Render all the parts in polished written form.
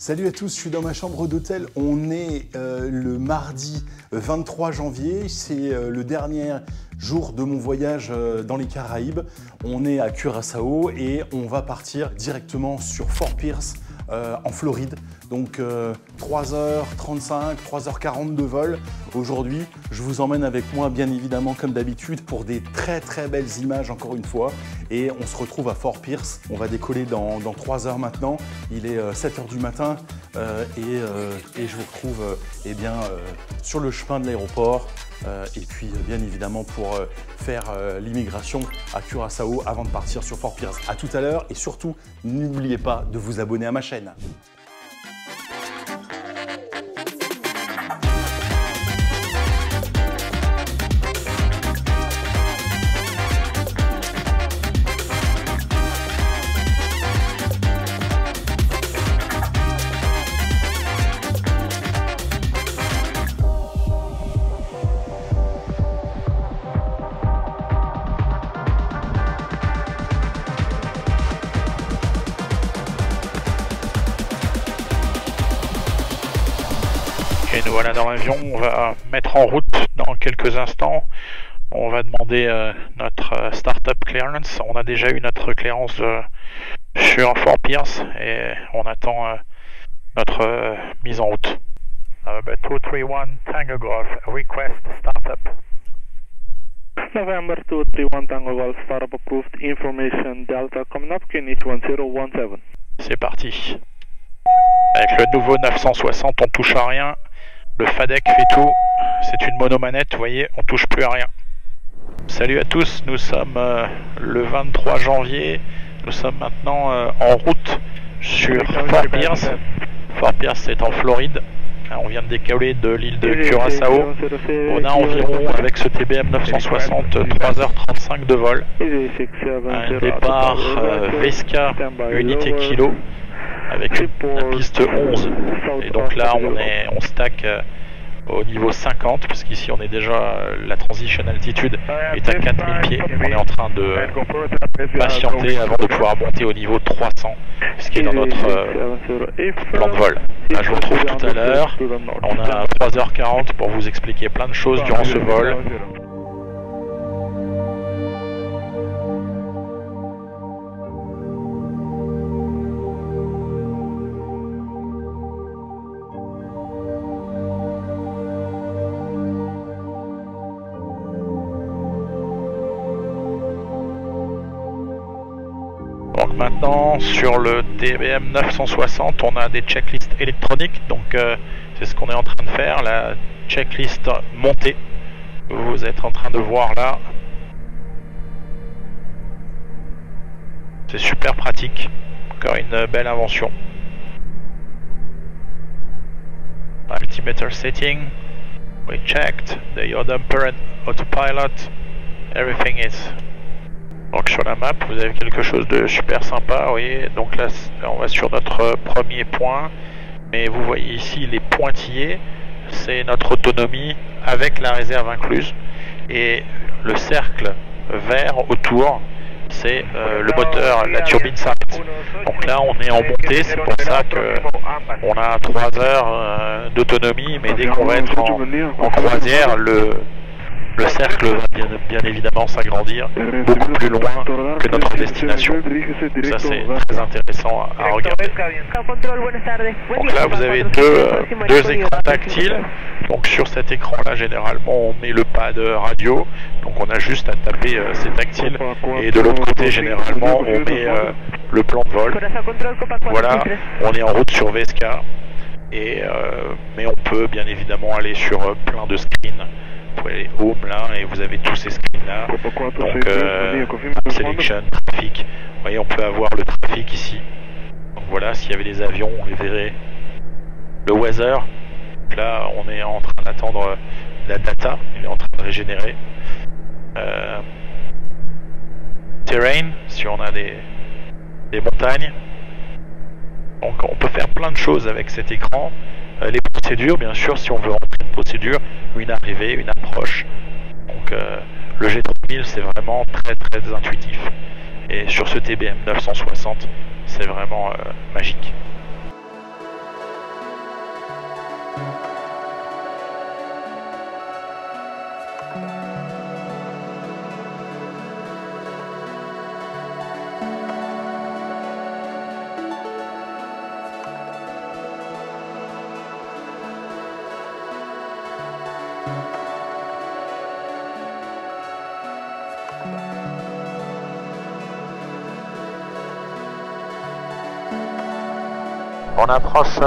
Salut à tous, je suis dans ma chambre d'hôtel. On est le mardi 23 janvier, c'est le dernier jour de mon voyage dans les Caraïbes. On est à Curaçao et on va partir directement sur Fort Pierce en Floride. Donc 3h35, 3h40 de vol. Aujourd'hui, je vous emmène avec moi bien évidemment comme d'habitude pour des très belles images encore une fois. Et on se retrouve à Fort Pierce. On va décoller dans 3 heures maintenant. Il est 7h du matin et je vous retrouve sur le chemin de l'aéroport. Et puis bien évidemment pour faire l'immigration à Curaçao avant de partir sur Fort Pierce. À tout à l'heure et surtout, n'oubliez pas de vous abonner à ma chaîne. Et nous voilà dans l'avion, on va mettre en route dans quelques instants. On va demander notre startup clearance. On a déjà eu notre clearance sur Fort Pierce et on attend notre mise en route. 231 Tango Golf, request startup. November 231 Tango Golf, startup approved, information Delta coming up, Kenneth 1017. C'est parti. Avec le nouveau 960, on touche à rien. Le FADEC fait tout, c'est une monomanette, vous voyez, on touche plus à rien. Salut à tous, nous sommes le 23 janvier, nous sommes maintenant en route sur Fort Pierce. Fort Pierce c'est en Floride, on vient de décoller de l'île de Curaçao. On a environ, avec ce TBM 960, 3h35 de vol. Un départ Vesca, unité kilo, avec la piste 11. Et donc là on stack au niveau 50 parce qu'ici on est déjà, la transition altitude est à 4000 pieds. On est en train de patienter avant de pouvoir monter au niveau 300, ce qui est dans notre plan de vol. Là je vous retrouve tout à l'heure. On a 3h40 pour vous expliquer plein de choses durant ce vol. Donc maintenant sur le TBM 960 on a des checklists électroniques, donc c'est ce qu'on est en train de faire, la checklist montée, vous êtes en train de voir là, c'est super pratique, encore une belle invention. Altimeter setting, we checked the yaw damper and autopilot, everything is. Donc sur la map, vous avez quelque chose de super sympa, vous voyez, donc là on va sur notre premier point, mais vous voyez ici les pointillés, c'est notre autonomie avec la réserve incluse, et le cercle vert autour, c'est le moteur, la turbine s'arrête. Donc là on est en montée, c'est pour ça qu'on a 3 heures d'autonomie, mais dès qu'on va être en croisière, le cercle va bien évidemment s'agrandir beaucoup plus loin que notre destination. Ça c'est très intéressant à regarder. Donc là vous avez deux écrans tactiles. Donc sur cet écran là généralement on met le pad radio. Donc on a juste à taper ces tactiles. Et de l'autre côté généralement on met le plan de vol. Voilà, on est en route sur Vesca. Mais on peut bien évidemment aller sur plein de screens. Vous pouvez aller home là et vous avez tous ces screens là, donc selection, trafic, vous voyez on peut avoir le trafic ici, donc voilà, s'il y avait des avions on les verrait, le weather, donc là on est en train d'attendre la data, il est en train de régénérer, terrain, si on a des montagnes, donc on peut faire plein de choses avec cet écran. Les procédures, bien sûr, si on veut rentrer une procédure, une arrivée, une approche. Donc le G3000 c'est vraiment très intuitif. Et sur ce TBM 960, c'est vraiment magique. On approche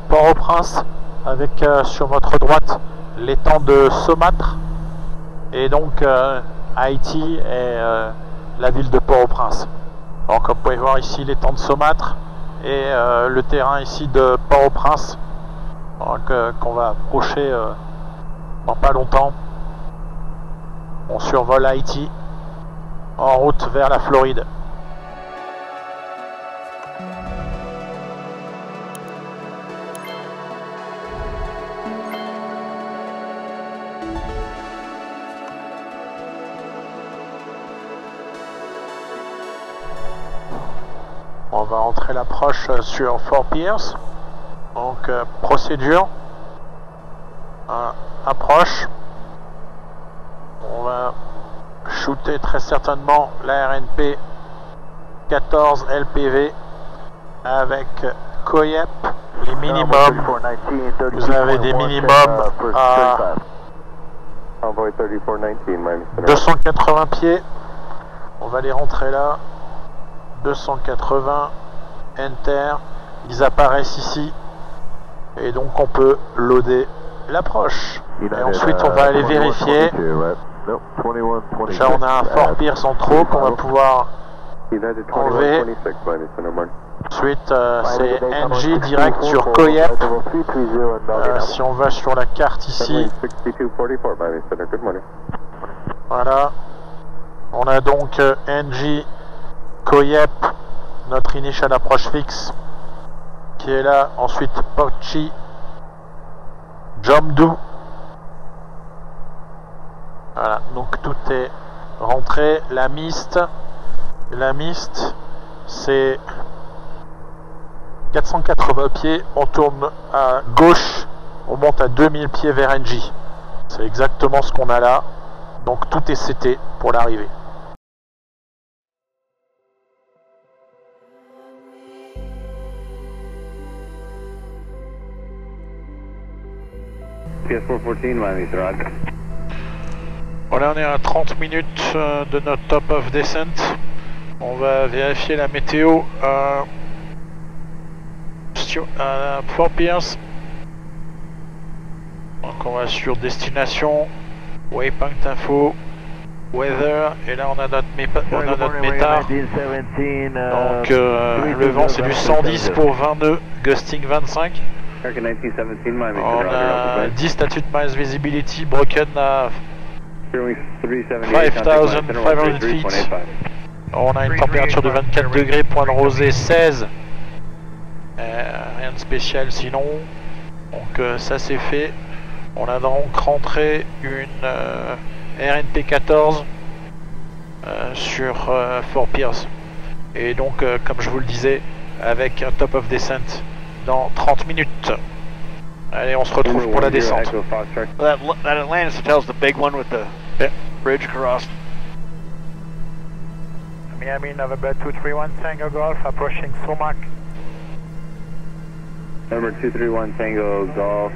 Port-au-Prince avec sur votre droite l'étang de Saumâtre et donc Haïti et la ville de Port-au-Prince. Alors comme vous pouvez voir ici l'étang de Saumâtre et le terrain ici de Port-au-Prince qu'on va approcher dans pas longtemps. On survole Haïti en route vers la Floride. On va entrer l'approche sur Fort Pierce. Donc procédure, approche. On va shooter très certainement la RNP 14 LPV avec COIEP. Les minimums, vous avez des minimums à 280 pieds. On va les rentrer là. 280, Enter, ils apparaissent ici et donc on peut loader l'approche. Et ensuite on va aller vérifier. Déjà on a un Fort Pierce en trop qu'on va pouvoir enlever. Ensuite c'est NG direct sur COIEP. Si on va sur la carte ici, voilà, on a donc NG COIEP, notre initial approche fixe qui est là. Ensuite Pochi, Jomdu. Voilà, donc tout est rentré. La Mist c'est 480 pieds, on tourne à gauche, on monte à 2000 pieds vers NJ. C'est exactement ce qu'on a là, donc tout est CT pour l'arrivée. Voilà, on est à 30 minutes de notre top of descent. On va vérifier la météo à Fort Pierce. Donc on va sur destination, waypoint info, weather, et là on a notre métard. Donc le vent c'est du 110 pour 20 nœuds, gusting 25. On a 10 statutes miles visibility, broken à 5500 feet. On a une température de 24 degrés, point de rosée 16. Rien de spécial sinon. Donc ça c'est fait. On a donc rentré une RNP 14 sur Fort Pierce. Et donc comme je vous le disais, avec un top of descent dans 30 minutes. Allez, on se retrouve pour la descente. That Atlantis Hotel's the big one with the bridge across. Miami, November 231 Tango Golf, approaching Sumac. Number 231 Tango Golf,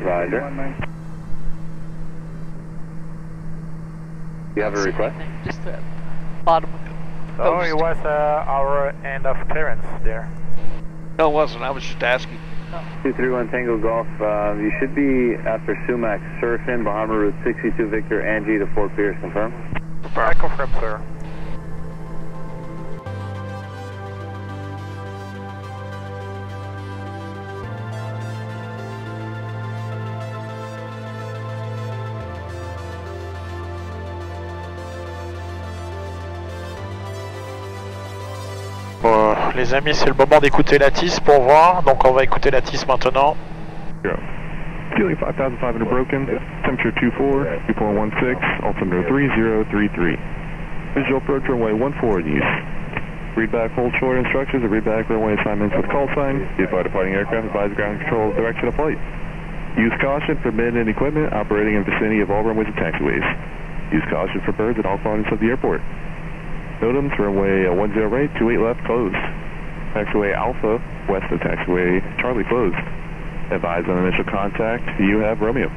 Roger. You have a request? Just the bottom of the Oh, it was our end of clearance there. No, it wasn't. I was just asking. 231 Tango Golf, you should be after Sumac, Surfin, Bahama Route 62 Victor, Angie to Fort Pierce, confirm? I confirm, sir. Les amis, c'est le moment d'écouter la TIS pour voir, donc on va écouter la TIS maintenant. Feeling 5500 broken, temperature 24, 2416, altimeter 3033. Visual approach runway 14 in use. Read back hold short instructions and read back runway assignments with call sign. If our departing aircraft advise ground control direction of flight. Use caution for men and equipment operating in vicinity of all runways and taxiways. Use caution for birds at all quadrants of the airport. NOTAMs runway 10 right, 28 left closed. Taxiway Alpha, west of taxiway Charlie closed. Advise on initial contact, you have Romeo.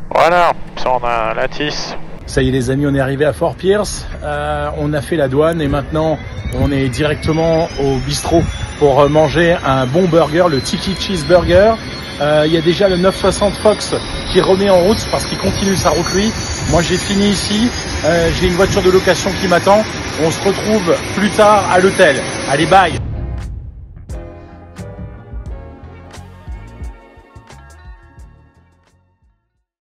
Voilà, ça on a la TIS. Ça y est les amis, on est arrivé à Fort Pierce, on a fait la douane et maintenant on est directement au bistrot pour manger un bon burger, le Tiki Cheeseburger. Il y a déjà le 960 Fox qui remet en route parce qu'il continue sa route lui. Moi j'ai fini ici, j'ai une voiture de location qui m'attend. On se retrouve plus tard à l'hôtel. Allez, bye!